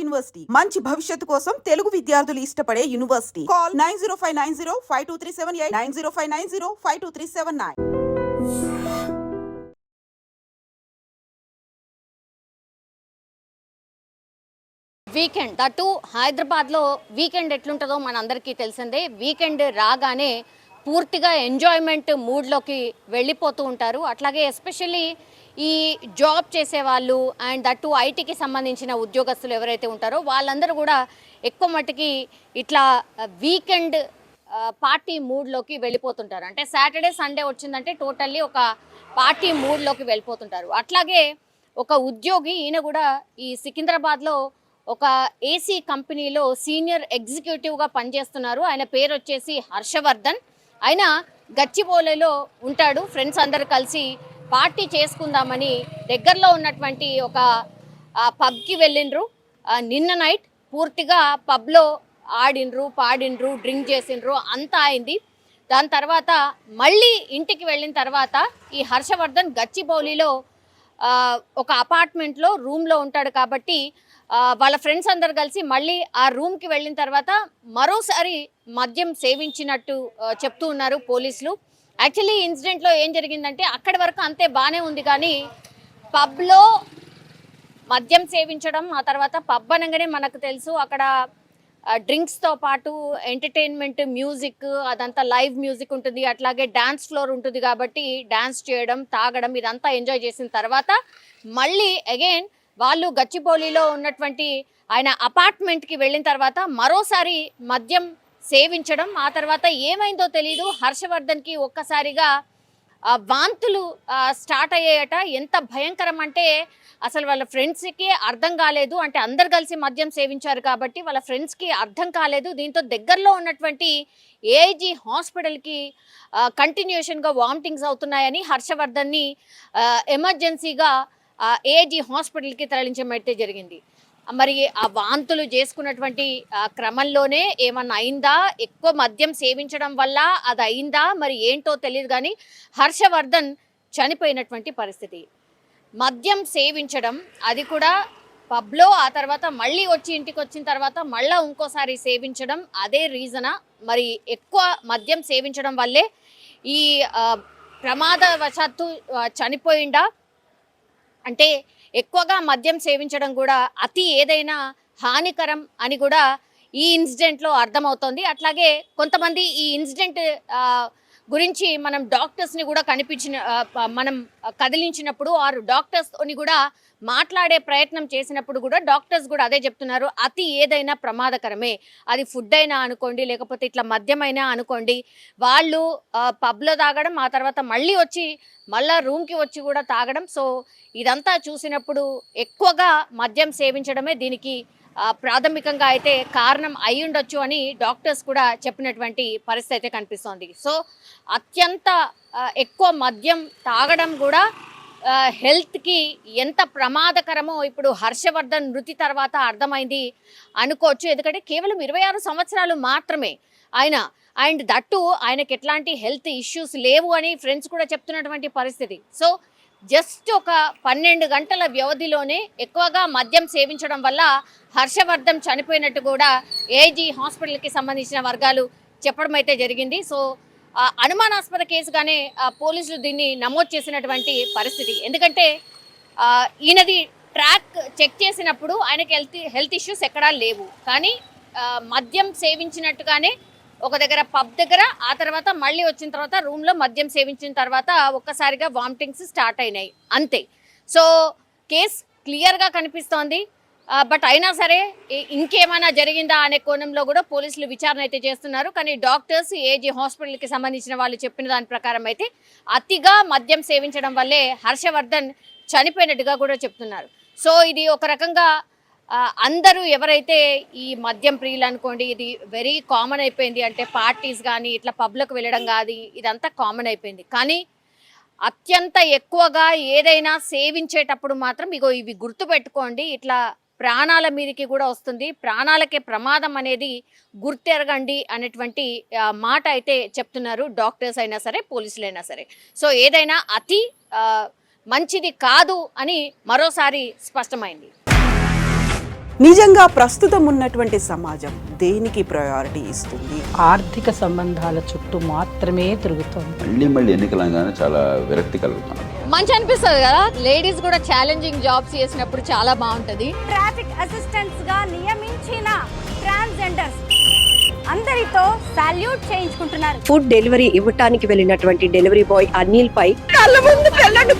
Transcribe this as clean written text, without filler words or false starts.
University మంచి భవిష్యత్తు కోసం తెలుగు విద్యార్థులు ఇష్టపడే యూనివర్సిటీ. కాల్ 9059052378 9059052379. వీకెండ్ దట్టు హైదరాబాద్లో వీకెండ్ ఎట్లుంటుందో మనందరికీ తెలిసిందే. వీకెండ్ రాగానే పూర్తిగా ఎంజాయ్మెంట్ మూడ్లోకి వెళ్ళిపోతూ ఉంటారు. అట్లాగే ఎస్పెషల్లీ ఈ జాబ్ చేసేవాళ్ళు అండ్ దట్టు ఐటీకి సంబంధించిన ఉద్యోగస్తులు ఎవరైతే ఉంటారో వాళ్ళందరూ కూడా ఎక్కువ మట్టుకి ఇట్లా వీకెండ్ పార్టీ మూడ్లోకి వెళ్ళిపోతుంటారు. అంటే సాటర్డే సండే వచ్చిందంటే టోటల్లీ ఒక పార్టీ మూడ్లోకి వెళ్ళిపోతుంటారు. అట్లాగే ఒక ఉద్యోగి ఈయన కూడా ఈ సికింద్రాబాద్లో ఒక ఏసీ కంపెనీలో సీనియర్ ఎగ్జిక్యూటివ్గా పనిచేస్తున్నారు. ఆయన పేరు వచ్చేసి హర్షవర్ధన్. ఆయన గచ్చిబౌలిలో ఉంటాడు. ఫ్రెండ్స్ అందరు కలిసి పార్టీ చేసుకుందామని దగ్గరలో ఉన్నటువంటి ఒక పబ్కి వెళ్ళిండ్రు. నిన్న నైట్ పూర్తిగా పబ్లో ఆడిండ్రు, పాడిండ్రు, డ్రింక్ చేసిండ్రు, అంతా అయింది. దాని తర్వాత మళ్ళీ ఇంటికి వెళ్ళిన తర్వాత ఈ హర్షవర్ధన్ గచ్చిబౌలిలో ఒక అపార్ట్మెంట్లో రూమ్లో ఉంటాడు కాబట్టి వాళ్ళ ఫ్రెండ్స్ అందరు కలిసి మళ్ళీ ఆ రూమ్కి వెళ్ళిన తర్వాత మరోసారి మద్యం సేవించినట్టు చెప్తూ ఉన్నారు పోలీసులు. యాక్చువల్లీ ఇన్సిడెంట్లో ఏం జరిగిందంటే అక్కడి వరకు అంతే బాగానే ఉంది, కానీ పబ్లో మద్యం సేవించడం, ఆ తర్వాత పబ్ అనగానే మనకు తెలుసు అక్కడ డ్రింక్స్తో పాటు ఎంటర్టైన్మెంట్, మ్యూజిక్, అదంతా లైవ్ మ్యూజిక్ ఉంటుంది. అట్లాగే డ్యాన్స్ ఫ్లోర్ ఉంటుంది కాబట్టి డ్యాన్స్ చేయడం, తాగడం ఇదంతా ఎంజాయ్ చేసిన తర్వాత మళ్ళీ అగైన్ వాళ్ళు గచ్చిబౌలిలో ఉన్నటువంటి ఆయన అపార్ట్మెంట్కి వెళ్ళిన తర్వాత మరోసారి మద్యం సేవించడం. ఆ తర్వాత ఏమైందో తెలీదు, హర్షవర్ధన్కి ఒక్కసారిగా వాంతులు స్టార్ట్ అయ్యాయట. ఎంత భయంకరం అంటే అసలు వాళ్ళ ఫ్రెండ్స్కి అర్థం కాలేదు. అంటే అందరు కలిసి మద్యం సేవించారు కాబట్టి వాళ్ళ ఫ్రెండ్స్కి అర్థం కాలేదు. దీంతో దగ్గరలో ఉన్నటువంటి ఏఐజీ హాస్పిటల్కి కంటిన్యూషన్గా వామిటింగ్స్ అవుతున్నాయని హర్షవర్ధన్ని ఎమర్జెన్సీగా ఏఐజీ హాస్పిటల్కి తరలించమైతే జరిగింది. మరి ఆ వాంతులు చేసుకున్నటువంటి క్రమంలోనే ఏమన్నా అయిందా, ఎక్కువ మద్యం సేవించడం వల్ల అది అయిందా, మరి ఏంటో తెలియదు, కానీ హర్షవర్ధన్ చనిపోయినటువంటి పరిస్థితి. మద్యం సేవించడం, అది కూడా పబ్లో, ఆ తర్వాత మళ్ళీ వచ్చి ఇంటికి వచ్చిన తర్వాత మళ్ళీ ఇంకోసారి సేవించడం, అదే రీజనా? మరి ఎక్కువ మద్యం సేవించడం వల్లే ఈ ప్రమాదవశాత్తు చనిపోయిందా? అంటే ఎక్కువగా మద్యం సేవించడం కూడా అతి ఏదైనా హానికరం అని కూడా ఈ ఇన్సిడెంట్లో అర్థమవుతోంది. అట్లాగే కొంతమంది ఈ ఇన్సిడెంట్ గురించి మనం డాక్టర్స్ని కూడా మనం కదిలించినప్పుడు ఆరు డాక్టర్స్తోని కూడా మాట్లాడే ప్రయత్నం చేసినప్పుడు కూడా డాక్టర్స్ కూడా అదే చెప్తున్నారు, అతి ఏదైనా ప్రమాదకరమే. అది ఫుడ్ అయినా అనుకోండి, లేకపోతే ఇట్లా మద్యమైనా అనుకోండి, వాళ్ళు పబ్లో తాగడం, ఆ తర్వాత మళ్ళీ రూమ్కి వచ్చి కూడా తాగడం. సో ఇదంతా చూసినప్పుడు ఎక్కువగా మద్యం సేవించడమే దీనికి ప్రాథమికంగా అయితే కారణం అయి ఉండొచ్చు అని డాక్టర్స్ కూడా చెప్పినటువంటి పరిస్థితి అయితే కనిపిస్తోంది. సో అత్యంత ఎక్కువ మద్యం తాగడం కూడా హెల్త్కి ఎంత ప్రమాదకరమో ఇప్పుడు హర్షవర్ధన్ మృతి తర్వాత అర్థమైంది అనుకోవచ్చు. ఎందుకంటే కేవలం 26 సంవత్సరాలు మాత్రమే ఆయన, అండ్ దట్టు ఆయనకి ఎట్లాంటి హెల్త్ ఇష్యూస్ లేవు అని ఫ్రెండ్స్ కూడా చెప్తున్నటువంటి పరిస్థితి. సో జస్ట్ ఒక 12 గంటల వ్యవధిలోనే ఎక్కువగా మద్యం సేవించడం వల్ల హర్షవర్ధన్ చనిపోయినట్టు కూడా ఏఐజీ హాస్పిటల్కి సంబంధించిన వర్గాలు చెప్పడం అయితే జరిగింది. సో అనుమానాస్పద కేసుగానే పోలీసులు దీన్ని నమోదు చేసినటువంటి పరిస్థితి. ఎందుకంటే ఈయనది ట్రాక్ చెక్ చేసినప్పుడు ఆయనకి హెల్త్ ఇష్యూస్ ఎక్కడా లేవు, కానీ మద్యం సేవించినట్టుగానే ఒక దగ్గర పబ్ దగ్గర, ఆ తర్వాత మళ్ళీ వచ్చిన తర్వాత రూమ్లో మద్యం సేవించిన తర్వాత ఒక్కసారిగా వామిటింగ్స్ స్టార్ట్ అయినాయి, అంతే. సో కేస్ క్లియర్గా కనిపిస్తోంది. బట్ అయినా సరే ఇంకేమైనా జరిగిందా అనే కోణంలో కూడా పోలీసులు విచారణ అయితే చేస్తున్నారు. కానీ డాక్టర్స్, ఏజీ హాస్పిటల్కి సంబంధించిన వాళ్ళు చెప్పిన దాని ప్రకారం అయితే అతిగా మద్యం సేవించడం వల్లే హర్షవర్ధన్ చనిపోయినట్టుగా కూడా చెప్తున్నారు. సో ఇది ఒక రకంగా అందరూ ఎవరైతే ఈ మద్యం ప్రియులు అనుకోండి, ఇది వెరీ కామన్ అయిపోయింది. అంటే పార్టీస్ కానీ ఇట్లా పబ్లకు వెళ్ళడం కానీ ఇదంతా కామన్ అయిపోయింది. కానీ అత్యంత ఎక్కువగా ఏదైనా సేవించేటప్పుడు మాత్రం ఇవి గుర్తుపెట్టుకోండి, ఇట్లా ప్రాణాల మీదకి కూడా వస్తుంది, ప్రాణాలకే ప్రమాదం అనేది గుర్తెరగండి అనేటువంటి మాట అయితే చెప్తున్నారు డాక్టర్స్ అయినా సరే, పోలీసులైనా సరే. సో ఏదైనా అతి మంచిది కాదు అని మరోసారి స్పష్టమైంది. నిజంగా ప్రస్తుతం ఉన్నటువంటి సమాజం దేనికి ప్రయారిటీ ఇస్తుంది? ఆర్థిక సంబంధాల చుట్టూ మాత్రమే తిరుగుతోంది. మళ్ళీ ఎన్నికలంగానే చాలా విరక్తి కలుగుతాం. మంచి అనిపిస్తుంది కదా, లేడీస్ కూడా ఛాలెంజింగ్ జాబ్స్ చేసినప్పుడు చాలా బాగుంటది. ట్రాఫిక్ అసిస్టెంట్స్ గా నియమించిన ట్రాన్స్జెండర్స్ అందరితో సాల్యూట్ చేయించుకుంటున్నారు. ఫుడ్ డెలివరీ ఇవ్వటానికి వెళ్ళినటువంటి డెలివరీ బాయ్ అనిల్ పై కళ్ళ ముందు పెళ్ళండి